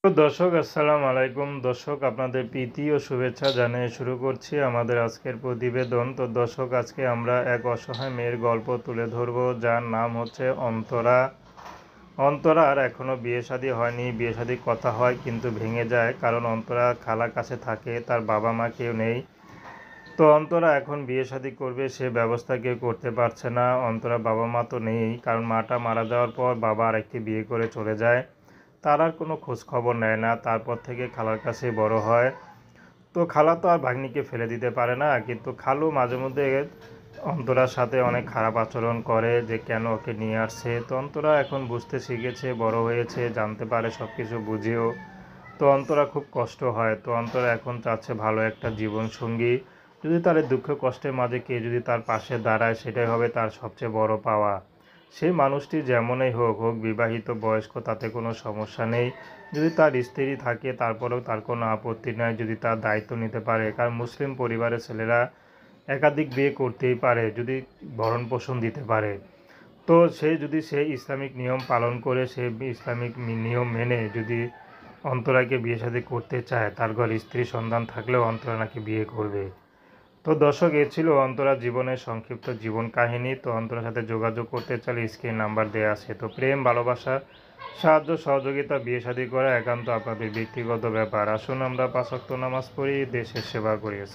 তো দর্শক আসসালামু আলাইকুম। দর্শক আপনাদের প্রীতি ও শুভেচ্ছা জানিয়ে শুরু করছি আমাদের আজকের প্রতিবেদন। তো দর্শক আজকে আমরা এক অসহায় মেয়ের গল্প তুলে ধরব, যার নাম হচ্ছে অন্তরা। অন্তরার এখনও বিয়ে শাদী হয়নি। বিয়ে শাদীর কথা হয় কিন্তু ভেঙে যায়, কারণ অন্তরা খালার কাছে থাকে, তার বাবা মা কেউ নেই। তো অন্তরা এখন বিয়ে শাদী করবে, সে ব্যবস্থা কেউ করতে পারছে না। অন্তরা বাবা মা তো নেই, কারণ মাটা মারা যাওয়ার পর বাবা আরেকটি বিয়ে করে চলে যায়। তার আর কোনো খোঁজ খবর নেয় না। তারপর থেকে খালার কাছে বড় হয়। তো খালা তো আর ভাগ্নিকে ফেলে দিতে পারে না, কিন্তু খালু মাঝে মধ্যে অন্তরার সাথে অনেক খারাপ আচরণ করে, যে কেন ওকে নিয়ে আসছে। তো অন্তরা এখন বুঝতে শিখেছে, বড় হয়েছে, জানতে পারে সব কিছু বুঝেও। তো অন্তরা খুব কষ্ট হয়। তো অন্তরা এখন চাচ্ছে ভালো একটা জীবন সঙ্গী। যদি তার এই দুঃখ কষ্টের মাঝে কে যদি তার পাশে দাঁড়ায়, সেটাই হবে তার সবচেয়ে বড় পাওয়া। সেই মানুষটি যেমনই হোক হোক, বিবাহিত বয়স্ক, তাতে কোনো সমস্যা নেই। যদি তার স্ত্রী থাকে তারপরেও তার কোনো আপত্তি নেই, যদি তার দায়িত্ব নিতে পারে। কারণ মুসলিম পরিবারের ছেলেরা একাধিক বিয়ে করতেই পারে, যদি ভরণ পোষণ দিতে পারে। তো সে ইসলামিক নিয়ম পালন করে, সে ইসলামিক নিয়ম মেনে যদি অন্তরাকে বিয়ে শাদী করতে চায়, তার ঘরে স্ত্রী সন্তান থাকলেও অন্তরা নাকি বিয়ে করবে। তো দর্শক, এ ছিল অন্তরার জীবনের সংক্ষিপ্ত জীবন কাহিনী। তো অন্তরার সাথে যোগাযোগ করতে চাইলে স্ক্রিন নাম্বার দেওয়া আছে। তো প্রেম, ভালোবাসা, সাহায্য সহযোগিতা, বিয়ে শাদী করা একান্ত আপনাদের ব্যক্তিগত ব্যাপার। আসুন আমরা 5 ওয়াক্ত নামাজ পড়ি, দেশের সেবা করি।